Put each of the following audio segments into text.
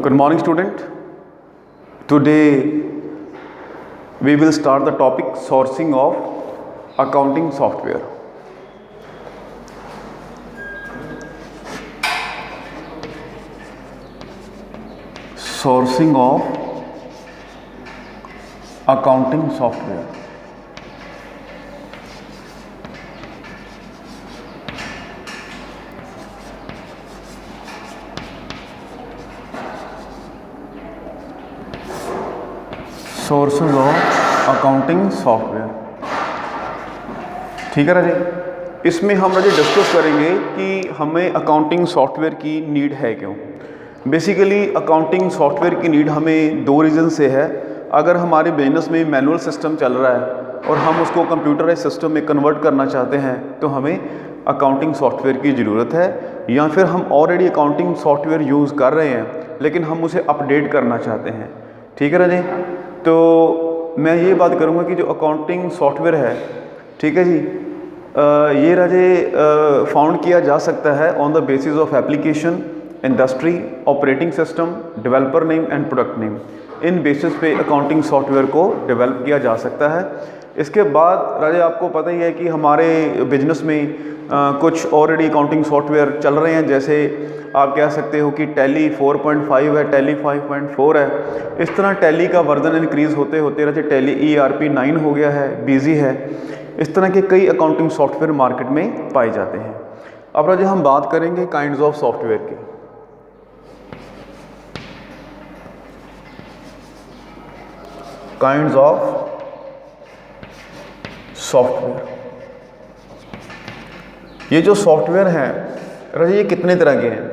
Good morning, student. Today we will start the topic sourcing of accounting software. Sourcing of accounting software. Sources of accounting software. ठीक है राजे, इसमें हम राजे discuss करेंगे कि हमें accounting software की नीड है क्यों। बेसिकली अकाउंटिंग सॉफ्टवेयर की नीड हमें दो रीज़न से है। अगर हमारे बिजनेस में मैनुअल सिस्टम चल रहा है और हम उसको कंप्यूटराइज सिस्टम में कन्वर्ट करना चाहते हैं तो हमें अकाउंटिंग सॉफ्टवेयर की ज़रूरत है, या फिर हम ऑलरेडी अकाउंटिंग सॉफ्टवेयर यूज़ कर रहे हैं लेकिन हम उसे अपडेट करना चाहते हैं। ठीक है राजे, तो मैं ये बात करूँगा कि जो अकाउंटिंग सॉफ्टवेयर है, ठीक है जी, ये राजे फाउंड किया जा सकता है on the basis of application, industry, operating system, developer name and product name. In basis पे अकाउंटिंग सॉफ्टवेयर को डेवलप किया जा सकता है। इसके बाद राजे आपको पता ही है कि हमारे बिजनेस में कुछ ऑलरेडी अकाउंटिंग सॉफ्टवेयर चल रहे हैं, जैसे आप कह सकते हो कि टैली 4.5 है, टैली 5.4 है। इस तरह टैली का वर्जन इंक्रीज़ होते होते राजे टैली ERP 9 हो गया है, बिजी है। इस तरह के कई अकाउंटिंग सॉफ्टवेयर मार्केट में पाए जाते हैं। अब राजे हम बात करेंगे काइंड्स ऑफ सॉफ्टवेयर की। काइंड्स ऑफ सॉफ्टवेयर, ये जो सॉफ्टवेयर हैं राजे ये कितने तरह के हैं।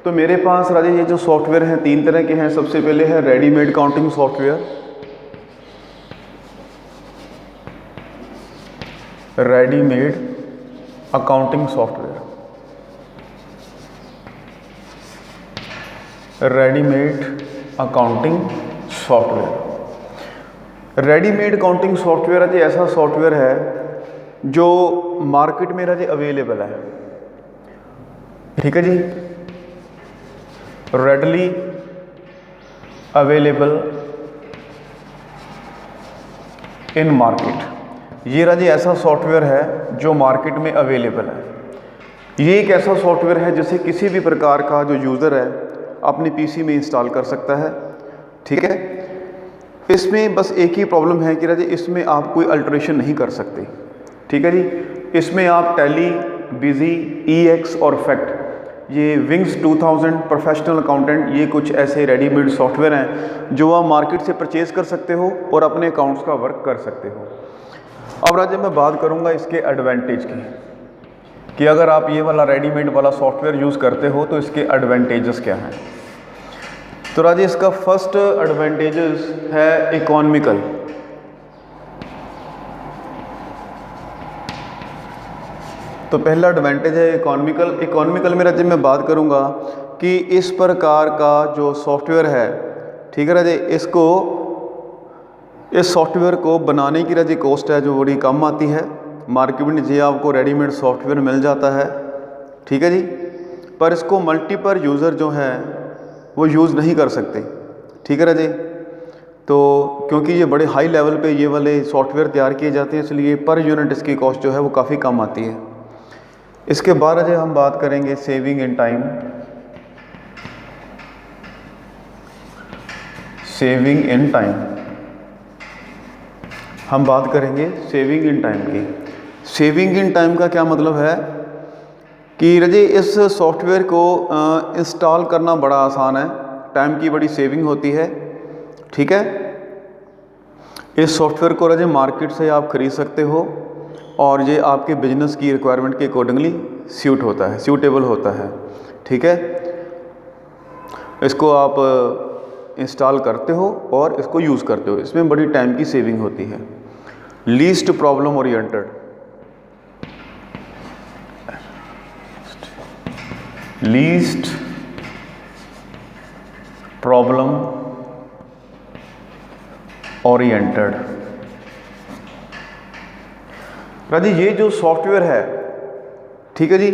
तो मेरे पास राजे ये जो सॉफ्टवेयर हैं तीन तरह के हैं। सबसे पहले है readymade accounting software, readymade accounting software, readymade accounting software. Readymade accounting software Raje ऐसा सॉफ्टवेयर है जो मार्केट में राजे अवेलेबल है। ठीक है जी, रेडली अवेलेबल इन मार्केट। ये राजे ऐसा सॉफ्टवेयर है जो मार्केट में अवेलेबल है। ये एक ऐसा सॉफ्टवेयर है जिसे किसी भी प्रकार का जो यूज़र है अपने पीसी में इंस्टॉल कर सकता है। ठीक है, इसमें बस एक ही प्रॉब्लम है कि राजे इसमें आप कोई अल्टरेशन नहीं कर सकते। ठीक है जी, इसमें आप टैली, बिजी, EX और फैक्ट, ये विंग्स 2000, प्रोफेशनल अकाउंटेंट, ये कुछ ऐसे रेडीमेड सॉफ्टवेयर हैं जो आप मार्केट से परचेज़ कर सकते हो और अपने अकाउंट्स का वर्क कर सकते हो। अब राजे मैं बात करूंगा इसके एडवांटेज की कि अगर आप ये वाला रेडीमेड वाला सॉफ्टवेयर यूज़ करते हो तो इसके एडवांटेजेस क्या हैं। तो राजे इसका फर्स्ट एडवांटेजेस है इकोनॉमिकल। तो पहला एडवांटेज है इकोनॉमिकल। इकोनॉमिकल में राजे मैं बात करूंगा कि इस प्रकार का जो सॉफ्टवेयर है, ठीक है राजे, इस सॉफ्टवेयर को बनाने की राजे कॉस्ट है जो बड़ी कम आती है। मार्केट में जी आपको रेडीमेड सॉफ्टवेयर मिल जाता है। ठीक है जी, पर इसको मल्टीपल यूज़र जो है वो यूज़ नहीं कर सकते। ठीक है राजे, तो क्योंकि ये बड़े हाई लेवल पे ये वाले सॉफ्टवेयर तैयार किए जाते हैं, इसलिए पर यूनिट इसकी कॉस्ट जो है वो काफ़ी कम आती है। इसके बाद राजे हम बात करेंगे saving in time. Saving in time, हम बात करेंगे सेविंग इन टाइम की। सेविंग इन टाइम का क्या मतलब है कि राजे इस सॉफ्टवेयर को इंस्टॉल करना बड़ा आसान है, टाइम की बड़ी सेविंग होती है। ठीक है, इस सॉफ्टवेयर को राजे मार्केट से आप खरीद सकते हो और ये आपके बिजनेस की रिक्वायरमेंट के अकॉर्डिंगली सूटेबल होता है। ठीक है, इसको आप इंस्टॉल करते हो और इसको यूज़ करते हो, इसमें बड़ी टाइम की सेविंग होती है। Least problem oriented, least problem oriented. राजी ये जो सॉफ्टवेयर है, ठीक है जी,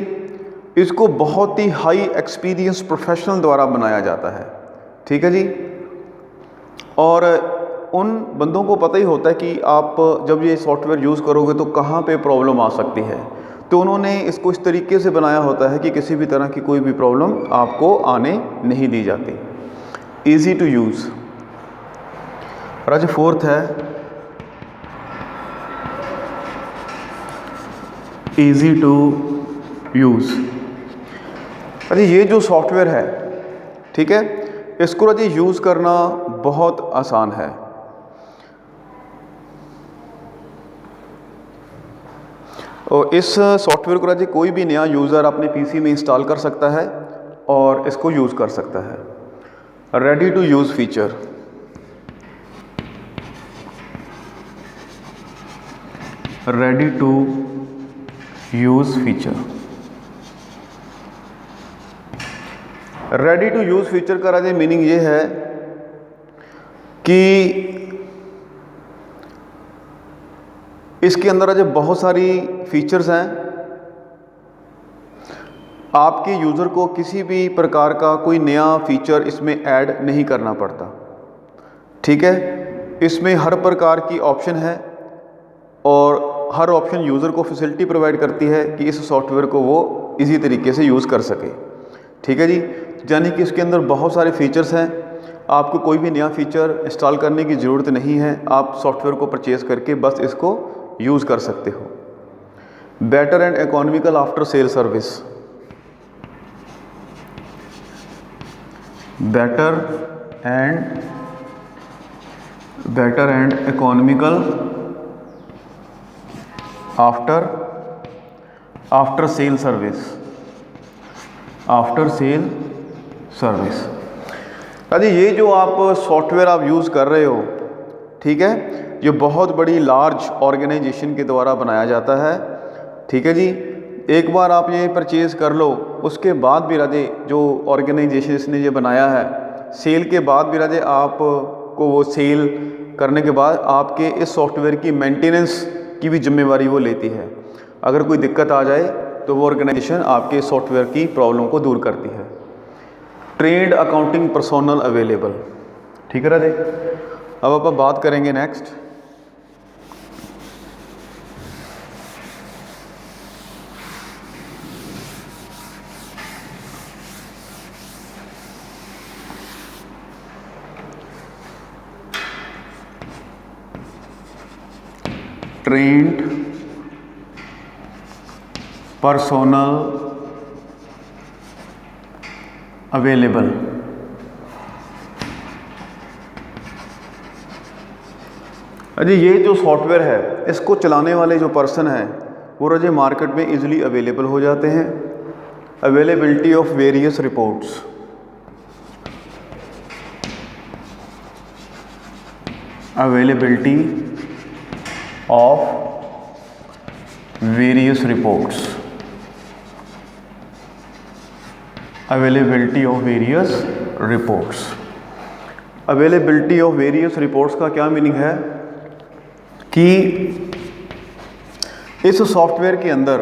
इसको बहुत ही हाई एक्सपीरियंस प्रोफेशनल द्वारा बनाया जाता है। ठीक है जी। और उन बंदों को पता ही होता है कि आप जब ये सॉफ्टवेयर यूज़ करोगे तो कहाँ पे प्रॉब्लम आ सकती है, तो उन्होंने इसको इस तरीके से बनाया होता है कि किसी भी तरह की कोई भी प्रॉब्लम आपको आने नहीं दी जाती। Easy to use. और आज फोर्थ है ईज़ी टू यूज़। अरे ये जो सॉफ्टवेयर है, ठीक है, इसको राजी यूज़ करना बहुत आसान है। और इस सॉफ्टवेयर को राजी कोई भी नया यूज़र अपने पीसी में इंस्टॉल कर सकता है और इसको यूज़ कर सकता है। Ready to use feature. Ready to use feature. Ready to use feature का राजे मीनिंग ये है कि इसके अंदर आज बहुत सारी फीचर्स हैं। आपके यूज़र को किसी भी प्रकार का कोई नया फीचर इसमें ऐड नहीं करना पड़ता, ठीक है। इसमें हर प्रकार की ऑप्शन है और हर ऑप्शन यूज़र को फैसिलिटी प्रोवाइड करती है कि इस सॉफ्टवेयर को वो इजी तरीके से यूज़ कर सके, ठीक है जी। यानी कि इसके अंदर बहुत सारे फीचर्स हैं। आपको कोई भी नया फीचर इंस्टॉल करने की ज़रूरत नहीं है, आप सॉफ्टवेयर को परचेज़ करके बस इसको यूज़ कर सकते हो। Better and economical after sale service. Better and economical after sale service. अरे ये जो आप सॉफ्टवेयर आप यूज़ कर रहे हो, ठीक है, ये बहुत बड़ी लार्ज ऑर्गेनाइजेशन के द्वारा बनाया जाता है, ठीक है जी। एक बार आप ये परचेज़ कर लो, उसके बाद भी राजे जो ऑर्गेनाइजेशन इसने ये बनाया है, सेल के बाद भी राजे आपको वो सेल करने के बाद आपके इस सॉफ्टवेयर की मेंटेनेंस की भी जिम्मेवारी वो लेती है। अगर कोई दिक्कत आ जाए तो वो ऑर्गेनाइजेशन आपके सॉफ्टवेयर की प्रॉब्लम को दूर करती है। ट्रेंड अकाउंटिंग पर्सोनल अवेलेबल, ठीक है राजे। अब आप बात करेंगे नेक्स्ट ट्रेंड पर्सोनल अवेलेबल। अजी ये जो सॉफ्टवेयर है, इसको चलाने वाले जो पर्सन हैं वो राजे मार्केट में इजीली अवेलेबल हो जाते हैं। Availability of various reports. Availability of various reports. Availability of various reports. Availability of various reports का क्या मीनिंग है कि इस सॉफ्टवेयर के अंदर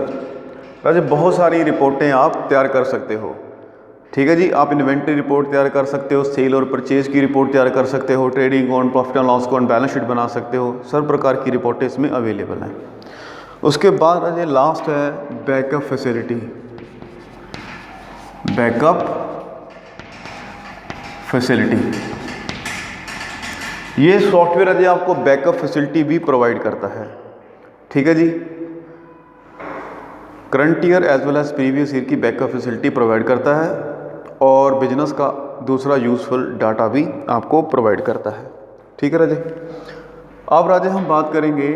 वैसे बहुत सारी रिपोर्टें आप तैयार कर सकते हो, ठीक है जी। आप इन्वेंट्री रिपोर्ट तैयार कर सकते हो, सेल और परचेज़ की रिपोर्ट तैयार कर सकते हो, trading account, profit and loss account, balance sheet बना सकते हो। सब प्रकार की रिपोर्टें इसमें अवेलेबल हैं। उसके बाद राजे लास्ट है बैकअप फैसिलिटी। बैकअप फैसिलिटी, ये सॉफ्टवेयर अजय आपको बैकअप फैसिलिटी भी प्रोवाइड करता है, ठीक है जी। Current year as well as previous year की बैकअप फैसिलिटी प्रोवाइड करता है और बिजनेस का दूसरा यूज़फुल डाटा भी आपको प्रोवाइड करता है, ठीक है राजे। अब राजे हम बात करेंगे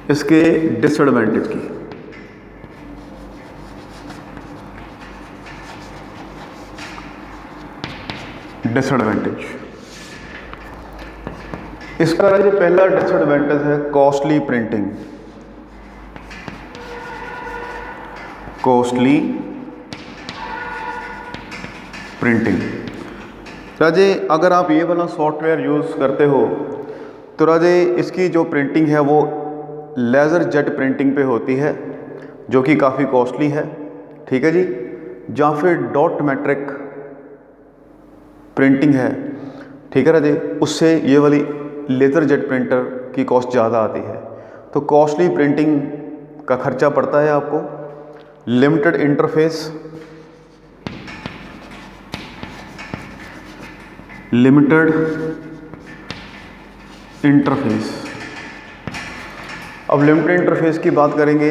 इसके डिसएडवांटेज की। डिसएडवांटेज, इसका जो पहला डिसएडवांटेज है कॉस्टली प्रिंटिंग। कॉस्टली प्रिंटिंग राजे, अगर आप ये वाला सॉफ्टवेयर यूज़ करते हो तो राजे इसकी जो प्रिंटिंग है वो लेज़र जेट प्रिंटिंग पे होती है, जो कि काफ़ी कॉस्टली है, ठीक है जी। या फिर डॉट मैट्रिक प्रिंटिंग है, ठीक है राजे, उससे ये वाली लेज़र जेट प्रिंटर की कॉस्ट ज़्यादा आती है। तो कॉस्टली प्रिंटिंग का खर्चा पड़ता है आपको। Limited interface, limited interface. अब लिमिटेड इंटरफेस की बात करेंगे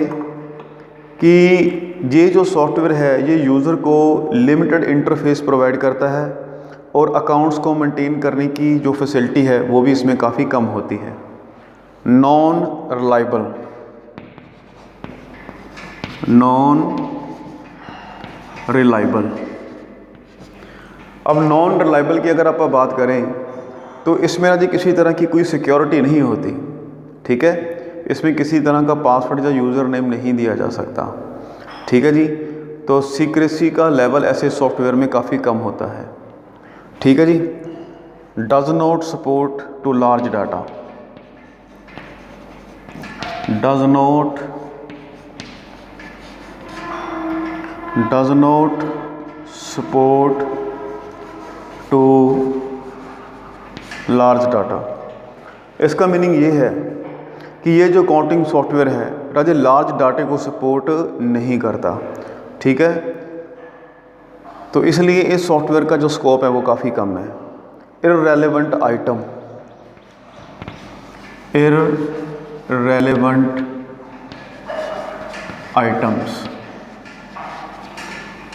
कि ये जो सॉफ्टवेयर है ये यूज़र को लिमिटेड इंटरफेस प्रोवाइड करता है और अकाउंट्स को मेंटेन करने की जो फैसिलिटी है वो भी इसमें काफ़ी कम होती है। Non reliable, non reliable. अब नॉन रिलायबल की अगर आप बात करें तो इसमें ना जी किसी तरह की कोई सिक्योरिटी नहीं होती, ठीक है। इसमें किसी तरह का पासवर्ड या यूज़र नेम नहीं दिया जा सकता, ठीक है जी। तो सीक्रेसी का लेवल ऐसे सॉफ्टवेयर में काफ़ी कम होता है, ठीक है जी। Does not support to large data, does not support to large data. इसका मीनिंग ये है कि ये जो अकाउंटिंग सॉफ्टवेयर है राजे लार्ज डाटे को सपोर्ट नहीं करता, ठीक है। तो इसलिए इस सॉफ्टवेयर का जो स्कोप है वो काफ़ी कम है। Irrelevant item, irrelevant items.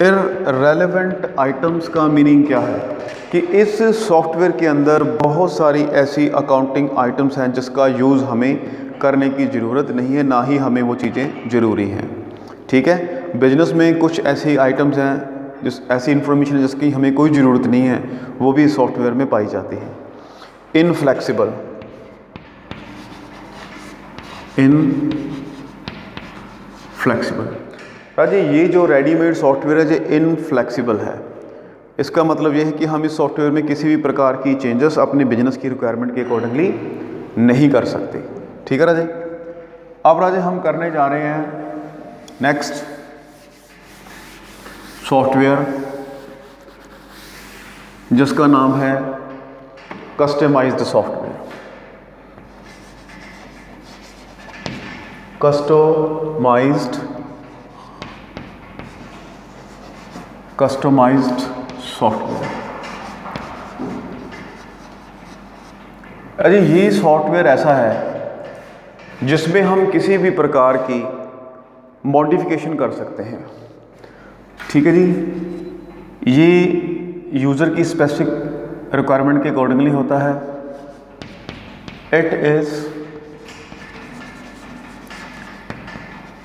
Irrelevant items का मीनिंग क्या है कि इस सॉफ्टवेयर के अंदर बहुत सारी ऐसी अकाउंटिंग आइटम्स हैं जिसका यूज़ हमें करने की ज़रूरत नहीं है, ना ही हमें वो चीज़ें ज़रूरी हैं, ठीक है। बिजनेस में कुछ ऐसी आइटम्स हैं ऐसी इंफॉर्मेशन है जिसकी हमें कोई ज़रूरत नहीं है, वो भी सॉफ्टवेयर में पाई जाती है। इनफ्लेक्सिबल, इनफ्लेक्सिबल राजी, ये जो रेडीमेड सॉफ्टवेयर है ये इनफ्लेक्सिबल है। इसका मतलब ये है कि हम इस सॉफ्टवेयर में किसी भी प्रकार की चेंजेस अपने बिजनेस की रिक्वायरमेंट के अकॉर्डिंगली नहीं कर सकते, ठीक है राजे। अब राजे हम करने जा रहे हैं नेक्स्ट सॉफ्टवेयर जिसका नाम है कस्टमाइज्ड सॉफ्टवेयर। Customised software. अरे ये सॉफ्टवेयर ऐसा है जिसमें हम किसी भी प्रकार की मॉडिफिकेशन कर सकते हैं, ठीक है जी। ये यूज़र की स्पेसिफिक रिक्वायरमेंट के अकॉर्डिंगली होता है। It is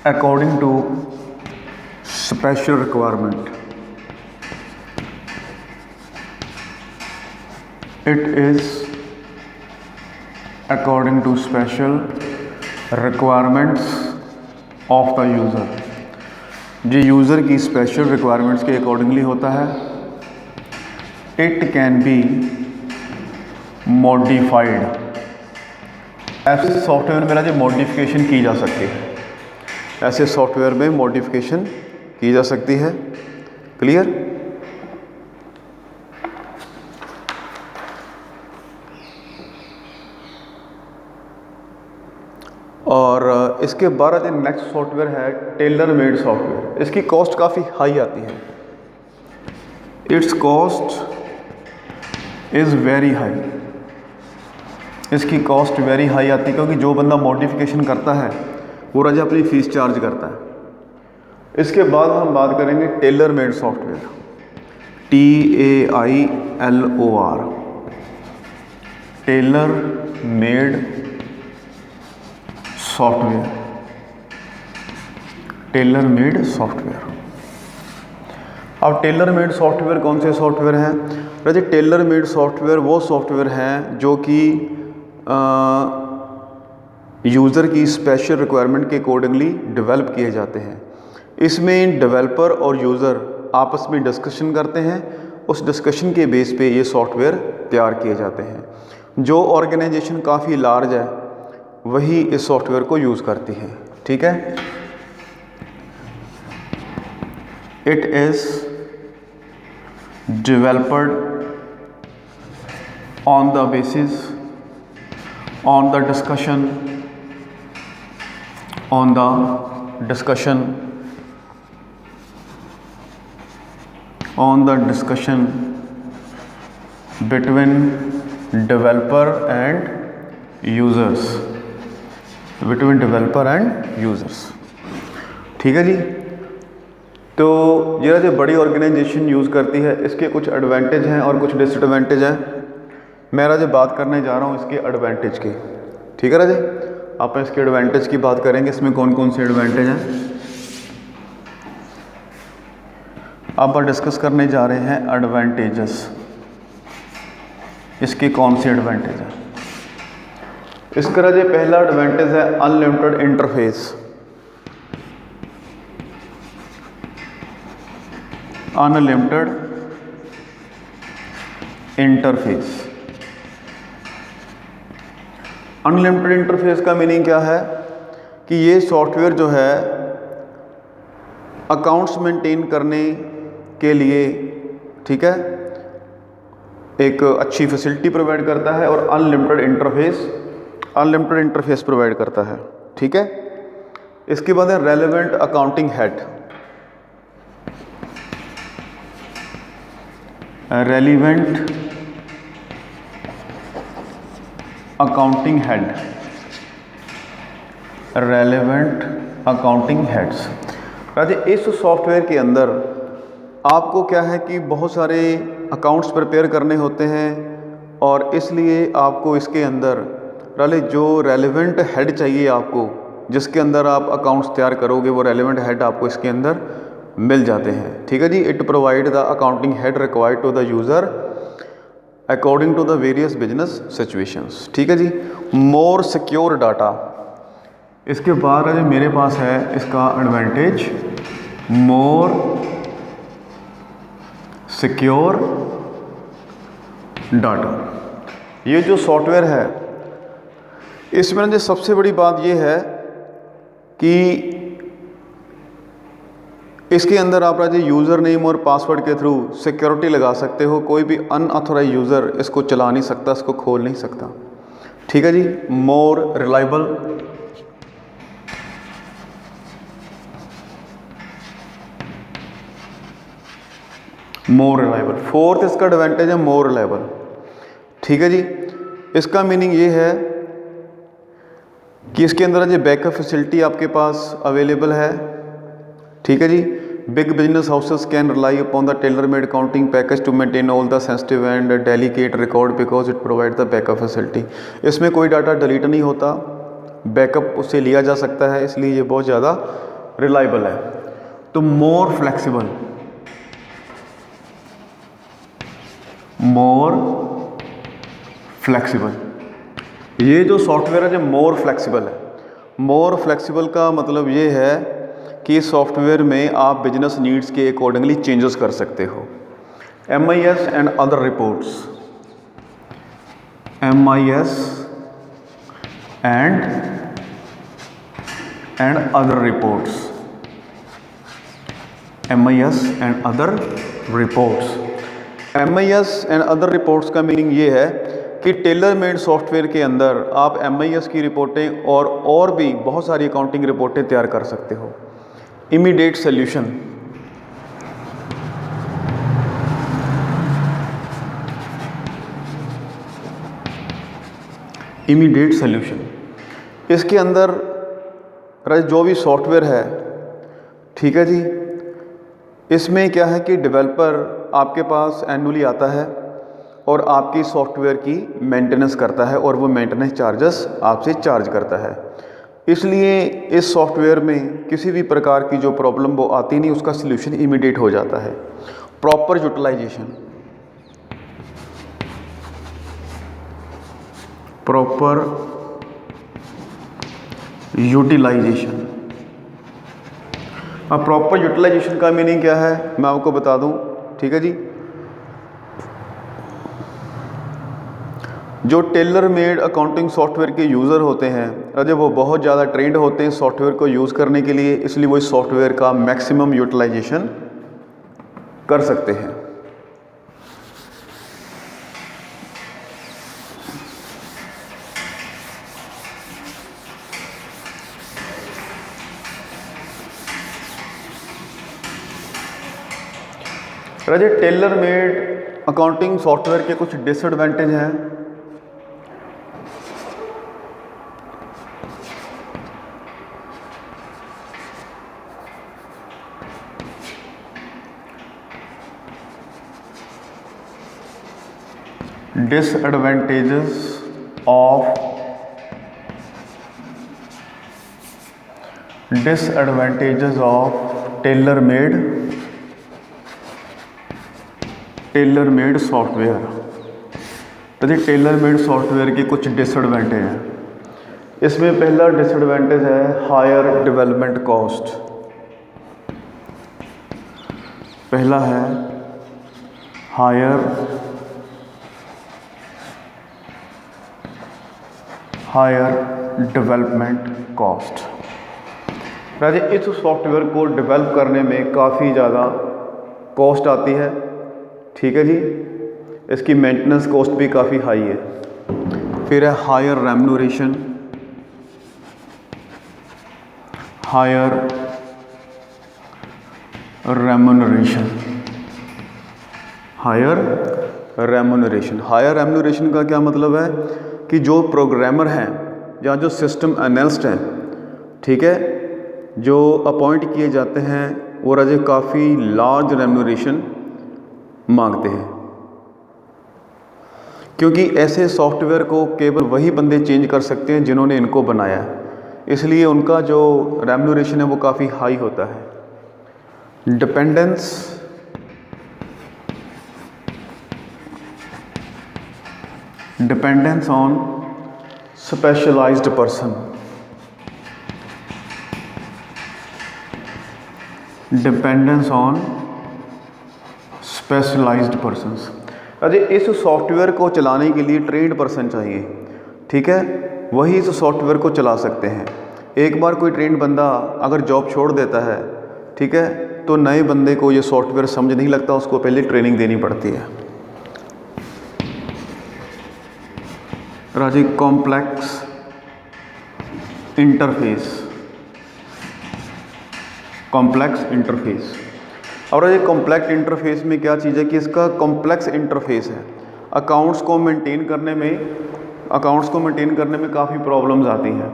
according to special requirement, it is according to special requirements of the user. ये यूज़र की स्पेशल रिक्वायरमेंट्स के अकॉर्डिंगली होता है। इट कैन बी मॉडिफाइड, ऐसे सॉफ्टवेयर में जो मॉडिफिकेशन की जा सकती है, ऐसे सॉफ्टवेयर में मॉडिफिकेशन की जा सकती है। क्लियर। और इसके बाद नेक्स्ट सॉफ्टवेयर है टेलर मेड सॉफ्टवेयर। इसकी कॉस्ट काफ़ी हाई आती है, it's cost is very high. इसकी कॉस्ट वेरी हाई आती है क्योंकि जो बंदा मॉडिफिकेशन करता है वो राजा अपनी फ़ीस चार्ज करता है। इसके बाद हम बात करेंगे tailor made software, TAILOR, tailor made software, tailor made software. अब टेलर मेड सॉफ्टवेयर कौन से सॉफ्टवेयर हैं? राजे टेलर मेड सॉफ्टवेयर वो सॉफ्टवेयर हैं जो कि यूज़र की स्पेशल रिक्वायरमेंट के अकॉर्डिंगली डेवलप किए जाते हैं। इसमें डेवलपर और यूज़र आपस में डिस्कशन करते हैं, उस डिस्कशन के बेस पे ये सॉफ्टवेयर तैयार किए जाते हैं। जो ऑर्गेनाइजेशन काफ़ी लार्ज है वही इस सॉफ्टवेयर को यूज़ करती है, ठीक है। It is developed on the basis on the discussion between developer and users, ठीक है जी। तो ये जो बड़ी ऑर्गेनाइजेशन यूज़ करती है, इसके कुछ एडवांटेज हैं और कुछ डिसएडवांटेज हैं। मैं राजे बात करने जा रहा हूँ इसके एडवांटेज की, ठीक है राजे। आप इसके एडवांटेज की बात करेंगे, इसमें कौन कौन से एडवांटेज हैं आप डिस्कस करने जा रहे हैं। एडवांटेजेस, इसके कौन से एडवांटेज हैं। इसका राजे पहला एडवांटेज है unlimited interface. Unlimited interface, unlimited interface का मीनिंग क्या है कि ये सॉफ्टवेयर जो है अकाउंट्स मेंटेन करने के लिए, ठीक है, एक अच्छी फैसिलिटी प्रोवाइड करता है और अनलिमिटेड इंटरफेस प्रोवाइड करता है, ठीक है। इसके बाद है relevant accounting head. Relevant accounting head, relevant accounting heads. Raje इस सॉफ्टवेयर के अंदर आपको क्या है कि बहुत सारे अकाउंट्स प्रिपेयर करने होते हैं और इसलिए आपको इसके अंदर राले जो रेलेवेंट हेड चाहिए आपको, जिसके अंदर आप अकाउंट्स तैयार करोगे, वो रेलेवेंट हेड आपको इसके अंदर मिल जाते हैं, ठीक है जी। It provide the accounting head required to the user according to the various business situations, ठीक है जी। More secure data. इसके बाद जो मेरे पास है इसका एडवांटेज मोर सिक्योर डाटा। ये जो सॉफ्टवेयर है इसमें जो सबसे बड़ी बात ये है कि इसके अंदर आप राजे यूज़र नेम और पासवर्ड के थ्रू सिक्योरिटी लगा सकते हो। कोई भी अनऑथोराइज यूज़र इसको चला नहीं सकता, इसको खोल नहीं सकता, ठीक है जी। More reliable, more reliable. Fourth इसका एडवांटेज है मोर रिलायबल, ठीक है जी। इसका मीनिंग ये है कि इसके अंदर जो बैकअप फैसिलिटी आपके पास अवेलेबल है, ठीक है जी। Big business houses can rely upon the tailor made accounting package to maintain all the sensitive and delicate record because it provide the backup facility. इसमें कोई डाटा डिलीट नहीं होता, बैकअप उससे लिया जा सकता है, इसलिए ये बहुत ज़्यादा रिलायबल है। तो मोर फ्लेक्सिबल, मोर फ्लेक्सिबल। ये जो सॉफ्टवेयर है जो मोर फ्लेक्सिबल है, मोर फ्लेक्सिबल का मतलब ये है कि सॉफ्टवेयर में आप बिजनेस नीड्स के अकॉर्डिंगली चेंजेस कर सकते हो। MIS and other reports, MIS and other reports, MIS and other reports. MIS and other reports का मीनिंग ये है कि टेलर मेड सॉफ्टवेयर के अंदर आप MIS की रिपोर्टें और भी बहुत सारी अकाउंटिंग रिपोर्टें तैयार कर सकते हो। Immediate solution, immediate solution. इसके अंदर जो भी सॉफ्टवेयर है, ठीक है जी, इसमें क्या है कि डेवलपर आपके पास एनुअली आता है और आपकी सॉफ्टवेयर की मेंटेनेंस करता है और वो मेंटेनेंस चार्जेस आपसे चार्ज करता है। इसलिए इस सॉफ्टवेयर में किसी भी प्रकार की जो प्रॉब्लम वो आती नहीं, उसका सल्यूशन इमीडिएट हो जाता है। Proper utilisation, proper utilisation. अब प्रॉपर यूटिलाइजेशन का मीनिंग क्या है मैं आपको बता दूं, ठीक है जी। जो टेलर मेड अकाउंटिंग सॉफ्टवेयर के यूज़र होते हैं राजे, वो बहुत ज़्यादा ट्रेंड होते हैं सॉफ्टवेयर को यूज़ करने के लिए, इसलिए वो इस सॉफ्टवेयर का मैक्सिमम यूटिलाइजेशन कर सकते हैं। राजे, टेलर मेड अकाउंटिंग सॉफ्टवेयर के कुछ डिसएडवांटेज हैं। Disadvantages of tailor made software. तो जी टेलर मेड सॉफ्टवेयर के कुछ डिसएडवांटेज हैं। इसमें पहला डिसएडवांटेज है हायर डेवलपमेंट कॉस्ट। पहला है हायर डेवलपमेंट कॉस्ट। राजे, इस सॉफ्टवेयर को डेवलप करने में काफ़ी ज़्यादा कॉस्ट आती है, ठीक है जी। इसकी मेंटेनेंस कॉस्ट भी काफ़ी हाई है। फिर है हायर रेम्यूनरेशन। हायर रेम्यूनरेशन का क्या मतलब है कि जो प्रोग्रामर हैं या जो सिस्टम एनालिस्ट हैं, ठीक है, जो अपॉइंट किए जाते हैं वो राजे काफ़ी लार्ज रेम्यूनरेशन मांगते हैं, क्योंकि ऐसे सॉफ्टवेयर को केवल वही बंदे चेंज कर सकते हैं जिन्होंने इनको बनाया है। इसलिए उनका जो रेम्यूनरेशन है वो काफ़ी हाई होता है। Dependence on specialised person. Dependence on specialised persons. अरे, इस सॉफ्टवेयर को चलाने के लिए ट्रेन्ड पर्सन चाहिए, ठीक है, वही इस सॉफ्टवेयर को चला सकते हैं। एक बार कोई ट्रेन्ड बंदा अगर जॉब छोड़ देता है, ठीक है, तो नए बंदे को ये सॉफ्टवेयर समझ नहीं लगता, उसको पहले ट्रेनिंग देनी पड़ती है। राजी, कॉम्प्लेक्स इंटरफेस। और ये कॉम्प्लेक्स इंटरफेस में क्या चीज़ है कि इसका कॉम्प्लेक्स इंटरफेस है। अकाउंट्स को मेंटेन करने में काफ़ी प्रॉब्लम्स आती हैं,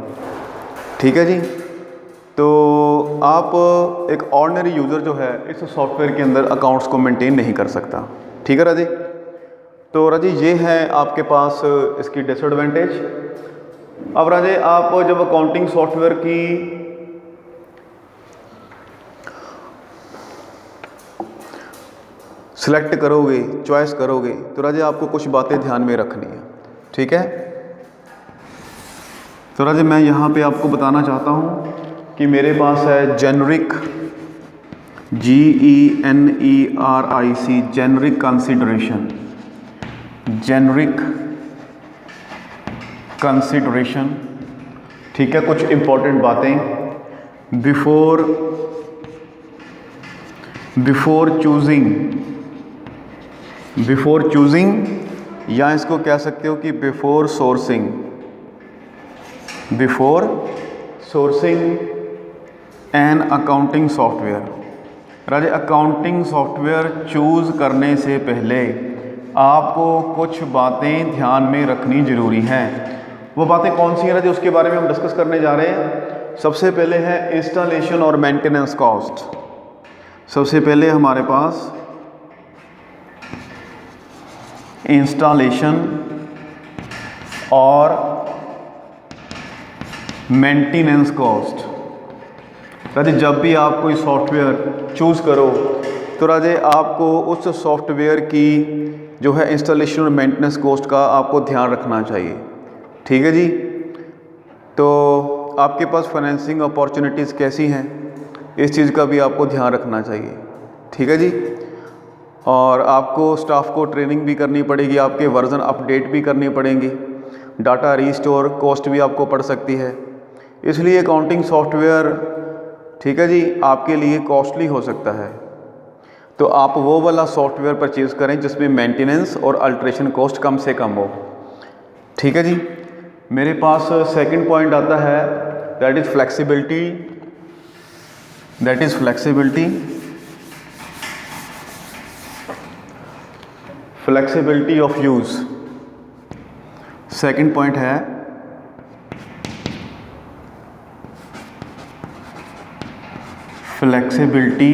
ठीक है जी। तो आप एक ऑर्डिनरी यूज़र जो है इस सॉफ्टवेयर के अंदर अकाउंट्स को मेंटेन नहीं कर सकता, ठीक है राजी। तो राजी, ये है आपके पास इसकी डिसएडवांटेज। अब राजे, आप जब अकाउंटिंग सॉफ्टवेयर की सिलेक्ट करोगे, चॉइस करोगे, तो राजे आपको कुछ बातें ध्यान में रखनी है, ठीक है। तो राजे, मैं यहाँ पे आपको बताना चाहता हूँ कि मेरे पास है जेनरिक, GENERIC, जेनरिक कंसिडरेशन, ठीक है। कुछ इंपॉर्टेंट बातें बिफोर चूजिंग, या इसको कह सकते हो कि before sourcing an accounting software. Raje, accounting software choose करने से पहले आपको कुछ बातें ध्यान में रखनी ज़रूरी हैं। वो बातें कौन सी हैं राजे, उसके बारे में हम डिस्कस करने जा रहे हैं। सबसे पहले है इंस्टॉलेशन और मेंटेनेंस कॉस्ट। सबसे पहले हमारे पास इंस्टॉलेशन और मेंटेनेंस कॉस्ट। राजे, जब भी आप कोई सॉफ्टवेयर चूज़ करो तो राजे आपको उस सॉफ्टवेयर की जो है इंस्टॉलेशन और मेंटेनेंस कॉस्ट का आपको ध्यान रखना चाहिए, ठीक है जी। तो आपके पास फाइनेंसिंग अपॉर्चुनिटीज़ कैसी हैं, इस चीज़ का भी आपको ध्यान रखना चाहिए, ठीक है जी। और आपको स्टाफ को ट्रेनिंग भी करनी पड़ेगी, आपके वर्जन अपडेट भी करनी पड़ेंगी, डाटा रीस्टोर कॉस्ट भी आपको पड़ सकती है। इसलिए अकाउंटिंग सॉफ्टवेयर, ठीक है जी, आपके लिए कॉस्टली हो सकता है। तो आप वो वाला सॉफ्टवेयर परचेज़ करें जिसमें मेंटेनेंस और अल्ट्रेशन कॉस्ट कम से कम हो। ठीक है जी। मेरे पास सेकंड पॉइंट आता है, that is flexibility flexibility of use. Second point है flexibility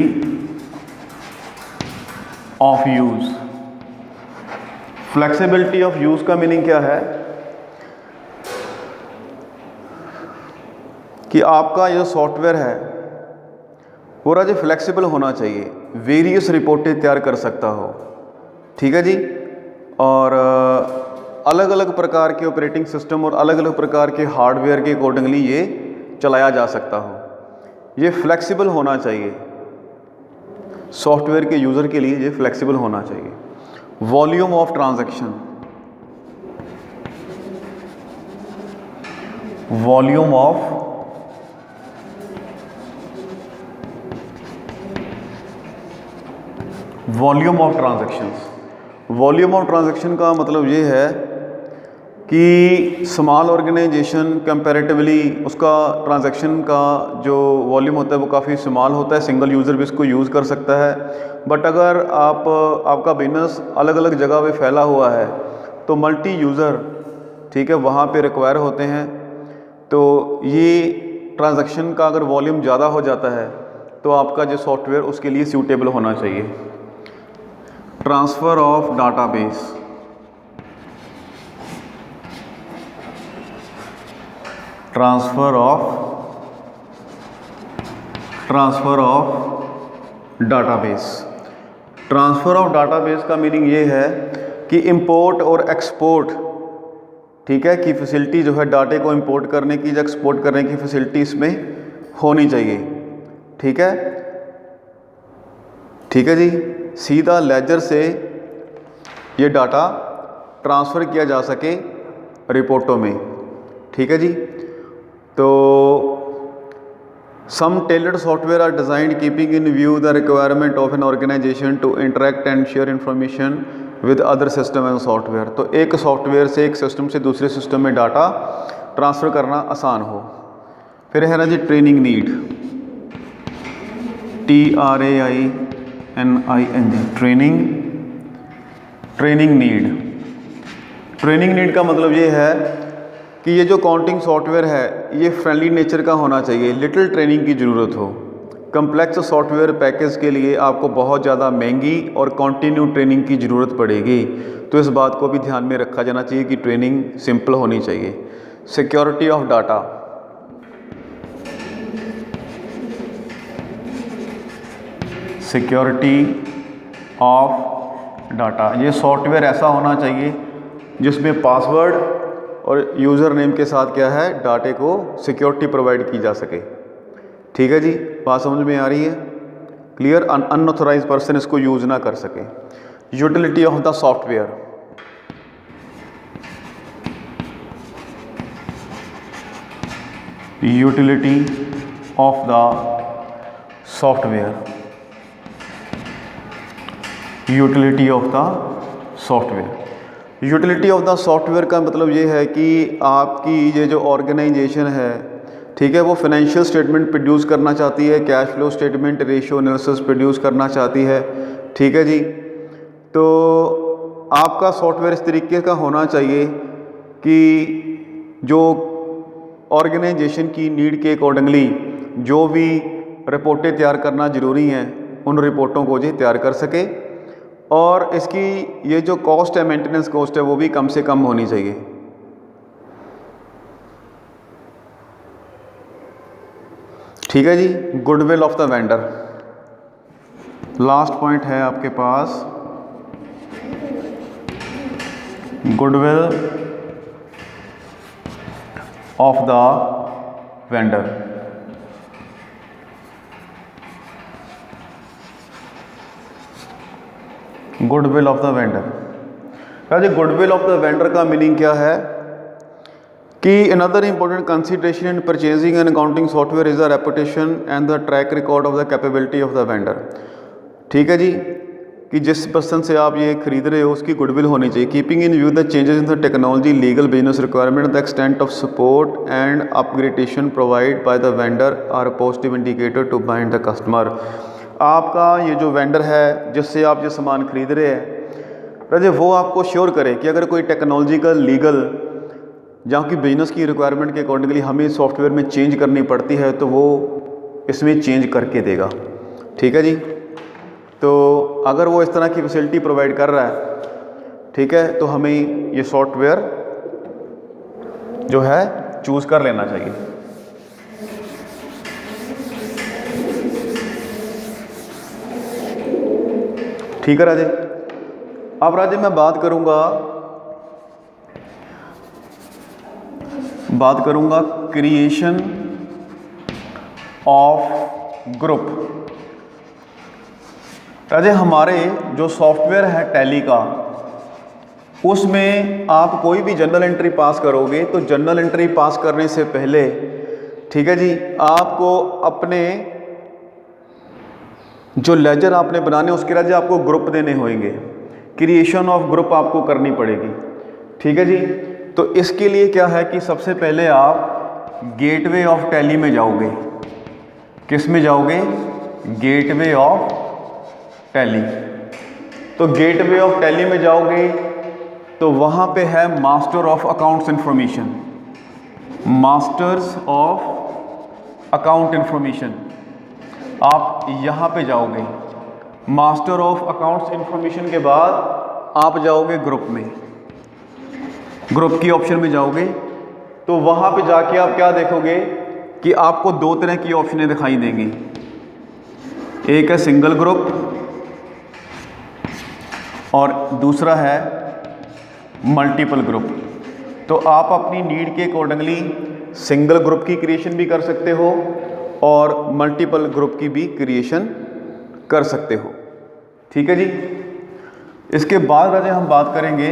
of use. Flexibility of use का मीनिंग क्या है कि आपका जो सॉफ्टवेयर है पूरा जो फ्लेक्सिबल होना चाहिए, वेरियस रिपोर्टें तैयार कर सकता हो। ठीक है जी। और अलग अलग प्रकार के ऑपरेटिंग सिस्टम और अलग अलग प्रकार के हार्डवेयर के अकॉर्डिंगली ये चलाया जा सकता हो। ये फ्लेक्सिबल होना चाहिए, सॉफ्टवेयर के यूज़र के लिए ये फ्लेक्सिबल होना चाहिए। Volume of transaction, volume of transactions. Volume of transaction का मतलब ये है कि स्मॉल ऑर्गेनाइजेशन कंपैरेटिवली उसका ट्रांजैक्शन का जो वॉल्यूम होता है वो काफ़ी स्मॉल होता है, सिंगल यूज़र भी इसको यूज़ कर सकता है। बट अगर आपका बिजनेस अलग अलग जगह पे फैला हुआ है तो मल्टी यूज़र, ठीक है, वहाँ पे रिक्वायर होते हैं। तो ये ट्रांजैक्शन का अगर वॉल्यूम ज़्यादा हो जाता है तो आपका जो सॉफ्टवेयर उसके लिए सूटेबल होना चाहिए। Transfer of database, transfer of database. Transfer of database का मीनिंग ये है कि इंपोर्ट और एक्सपोर्ट, ठीक है, की फैसिलिटी जो है डाटे को इंपोर्ट करने की या एक्सपोर्ट करने की फैसिलिटी इसमें होनी चाहिए। ठीक है, ठीक है जी। सीधा लेजर से ये डाटा ट्रांसफ़र किया जा सके रिपोर्टों में। ठीक है जी। तो some tailored software are designed keeping in view the requirement of an organisation to interact and share information with other system and software. तो एक सॉफ्टवेयर से एक सिस्टम से दूसरे सिस्टम में डाटा ट्रांसफ़र करना आसान हो। फिर है ना जी training need, TRAINING, training need. Training need का मतलब ये है कि ये जो अकाउंटिंग सॉफ्टवेयर है ये फ्रेंडली नेचर का होना चाहिए, लिटिल ट्रेनिंग की ज़रूरत हो। कम्प्लेक्स सॉफ्टवेयर पैकेज के लिए आपको बहुत ज़्यादा महंगी और कंटिन्यू ट्रेनिंग की ज़रूरत पड़ेगी। तो इस बात को भी ध्यान में रखा जाना चाहिए कि ट्रेनिंग सिंपल होनी चाहिए। Security of data, security of data, ये सॉफ्टवेयर ऐसा होना चाहिए जिसमें पासवर्ड और यूज़र नेम के साथ क्या है, डाटे को सिक्योरिटी प्रोवाइड की जा सके। ठीक है जी, बात समझ में आ रही है? क्लियर। अनऑथराइज पर्सन इसको यूज़ ना कर सके। Utility of the software, utility of the software, utility of the software. Utility of the software का मतलब ये है कि आपकी ये जो ऑर्गेनाइजेशन है, ठीक है, वो फाइनेंशियल स्टेटमेंट प्रोड्यूस करना चाहती है, cash flow statement, ratio analysis produce करना चाहती है। ठीक है जी। तो आपका सॉफ्टवेयर इस तरीके का होना चाहिए कि जो ऑर्गेनाइजेशन की नीड के अकॉर्डिंगली जो भी रिपोर्टें तैयार करना ज़रूरी हैं उन रिपोर्टों को जी तैयार कर सके। और इसकी ये जो कॉस्ट है, मेंटेनेंस कॉस्ट है, वो भी कम से कम होनी चाहिए। ठीक है जी। Goodwill of the vendor, last point है आपके पास, goodwill of the vendor. Goodwill of the vendor. जी गुडविल ऑफ द वेंडर का मीनिंग क्या है कि another important consideration in purchasing and accounting software is the reputation and the track record of the capability of the vendor. ठीक है जी, कि जिस person से आप ये खरीद रहे हो उसकी गुडविल होनी चाहिए। Keeping in view the changes in the technology, legal business requirement, the extent of support and upgradation provide by the vendor are positive indicator to bind the customer. आपका ये जो वेंडर है जिससे आप ये सामान खरीद रहे हैं राजे, वो आपको श्योर करे कि अगर कोई टेक्नोलॉजिकल लीगल जहाँ की बिजनेस की रिक्वायरमेंट के अकॉर्डिंगली हमें सॉफ्टवेयर में चेंज करनी पड़ती है तो वो इसमें चेंज करके देगा। ठीक है जी, तो अगर वो इस तरह की फैसिलिटी प्रोवाइड कर रहा है, ठीक है, तो हमें ये सॉफ्टवेयर जो है चूज़ कर लेना चाहिए। ठीक है राजे। अब राजे मैं बात करूंगा क्रिएशन ऑफ ग्रुप। राजे हमारे जो सॉफ्टवेयर है टैली का, उसमें आप कोई भी जर्नल एंट्री पास करोगे तो जर्नल एंट्री पास करने से पहले, ठीक है जी, आपको अपने जो लेजर आपने बनाने उसके राजे आपको ग्रुप देने होंगे, क्रिएशन ऑफ ग्रुप आपको करनी पड़ेगी। ठीक है जी, तो इसके लिए क्या है कि सबसे पहले आप गेटवे ऑफ टैली में जाओगे। किस में जाओगे? Gateway of tally. तो गेटवे ऑफ टैली में जाओगे तो वहाँ पे है master of accounts information, masters of account information. आप यहाँ पे जाओगे, मास्टर ऑफ अकाउंट्स इंफॉर्मेशन के बाद आप जाओगे ग्रुप में, ग्रुप की ऑप्शन में जाओगे तो वहाँ पे जाके आप क्या देखोगे कि आपको दो तरह की ऑप्शनें दिखाई देंगी। एक है सिंगल ग्रुप और दूसरा है मल्टीपल ग्रुप। तो आप अपनी नीड के अकॉर्डिंगली सिंगल ग्रुप की क्रिएशन भी कर सकते हो और मल्टीपल ग्रुप की भी क्रिएशन कर सकते हो। ठीक है जी। इसके बाद राजे हम बात करेंगे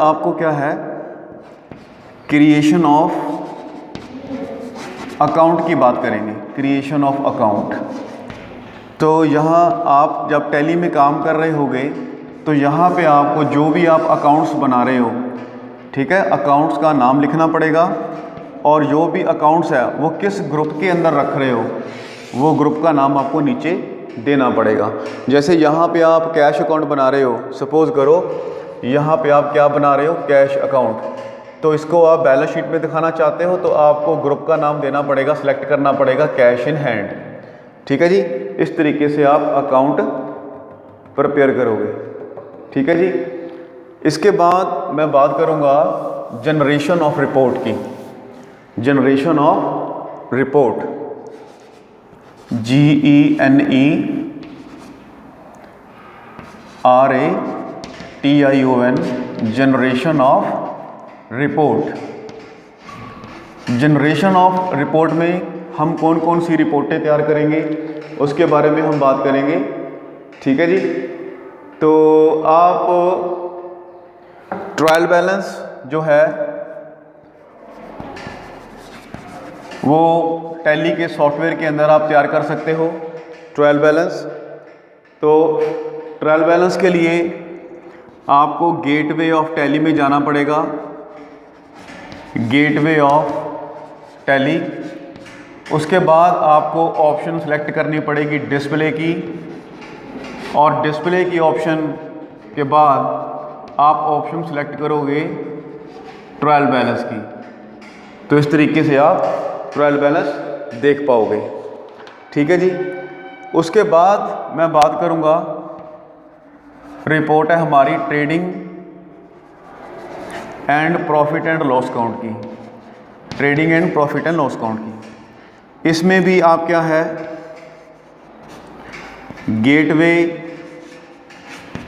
आपको क्या है, क्रिएशन ऑफ अकाउंट की बात करेंगे, क्रिएशन ऑफ अकाउंट। तो यहाँ आप जब टैली में काम कर रहे होगे तो यहाँ पे आपको जो भी आप अकाउंट्स बना रहे हो, ठीक है, अकाउंट्स का नाम लिखना पड़ेगा और जो भी अकाउंट्स है वो किस ग्रुप के अंदर रख रहे हो वो ग्रुप का नाम आपको नीचे देना पड़ेगा। जैसे यहाँ पे आप कैश अकाउंट बना रहे हो, सपोज़ करो यहाँ पे आप क्या बना रहे हो, कैश अकाउंट, तो इसको आप बैलेंस शीट में दिखाना चाहते हो तो आपको ग्रुप का नाम देना पड़ेगा, सेलेक्ट करना पड़ेगा कैश इन हैंड। ठीक है जी, इस तरीके से आप अकाउंट प्रिपेयर करोगे। ठीक है जी। इसके बाद मैं बात करूंगा जनरेशन ऑफ रिपोर्ट की, generation of report, GENERATION, generation of report. Generation of report में हम कौन कौन सी रिपोर्टें तैयार करेंगे उसके बारे में हम बात करेंगे। ठीक है जी। तो आप ट्रायल बैलेंस जो है वो टैली के सॉफ्टवेयर के अंदर आप तैयार कर सकते हो, ट्रायल बैलेंस। तो ट्रायल बैलेंस के लिए आपको गेटवे ऑफ टैली में जाना पड़ेगा, गेटवे ऑफ टैली। उसके बाद आपको ऑप्शन सेलेक्ट करनी पड़ेगी डिस्प्ले की, और डिस्प्ले की ऑप्शन के बाद आप ऑप्शन सेलेक्ट करोगे ट्रायल बैलेंस की। तो इस तरीके से आप ट्रायल बैलेंस देख पाओगे। ठीक है जी। उसके बाद मैं बात करूंगा, रिपोर्ट है हमारी trading and profit and loss account की, trading and profit and loss account की। इसमें भी आप क्या है, गेटवे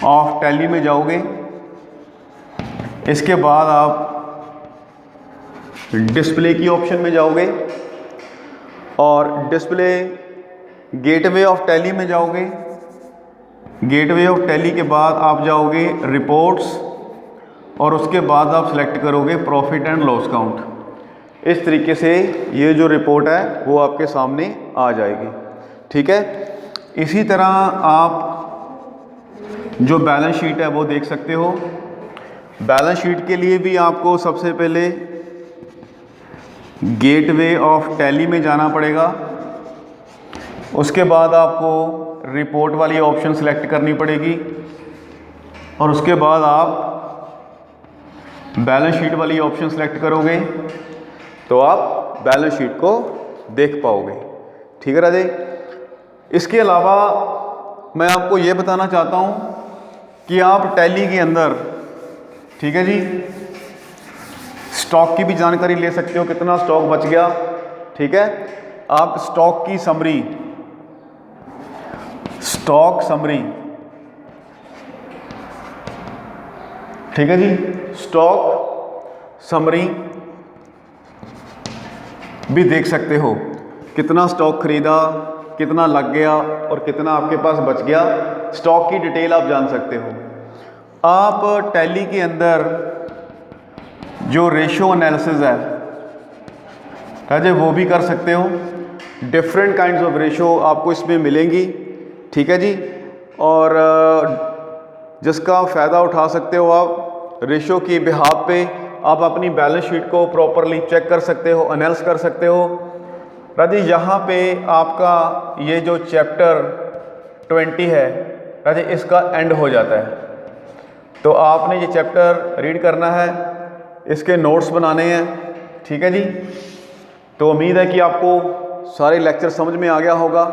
ऑफ टैली में जाओगे। इसके बाद आप डिस्प्ले की ऑप्शन में जाओगे और डिस्प्ले गेटवे ऑफ टैली में जाओगे। गेटवे ऑफ टैली के बाद आप जाओगे रिपोर्ट्स और उसके बाद आप सिलेक्ट करोगे प्रॉफिट एंड लॉस काउंट। इस तरीके से ये जो रिपोर्ट है वो आपके सामने आ जाएगी। ठीक है, इसी तरह आप जो बैलेंस शीट है वो देख सकते हो। बैलेंस शीट के लिए भी आपको सबसे पहले गेटवे ऑफ टैली में जाना पड़ेगा। उसके बाद आपको रिपोर्ट वाली ऑप्शन सेलेक्ट करनी पड़ेगी और उसके बाद आप बैलेंस शीट वाली ऑप्शन सेलेक्ट करोगे तो आप बैलेंस शीट को देख पाओगे। ठीक है राधे। इसके अलावा मैं आपको ये बताना चाहता हूँ कि आप टैली के अंदर, ठीक है जी, स्टॉक की भी जानकारी ले सकते हो, कितना स्टॉक बच गया। ठीक है, आप स्टॉक की समरी, स्टॉक समरी, ठीक है जी, स्टॉक समरी भी देख सकते हो, कितना स्टॉक खरीदा, कितना लग गया और कितना आपके पास बच गया। स्टॉक की डिटेल आप जान सकते हो। आप टैली के अंदर जो रेशो एनालिसिस है राजे वो भी कर सकते हो। डिफरेंट काइंड्स ऑफ रेशो आपको इसमें मिलेंगी। ठीक है जी, और जिसका फ़ायदा उठा सकते हो आप। रेशो की बिहाफ पे आप अपनी बैलेंस शीट को प्रॉपरली चेक कर सकते हो, एनालिस कर सकते हो। राजी यहाँ पे आपका ये जो चैप्टर 20 है राजी इसका एंड हो जाता है। तो आपने ये चैप्टर रीड करना है, इसके नोट्स बनाने हैं। ठीक है जी, तो उम्मीद है कि आपको सारे लेक्चर समझ में आ गया होगा।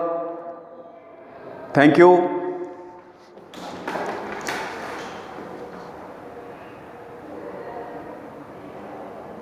Thank you.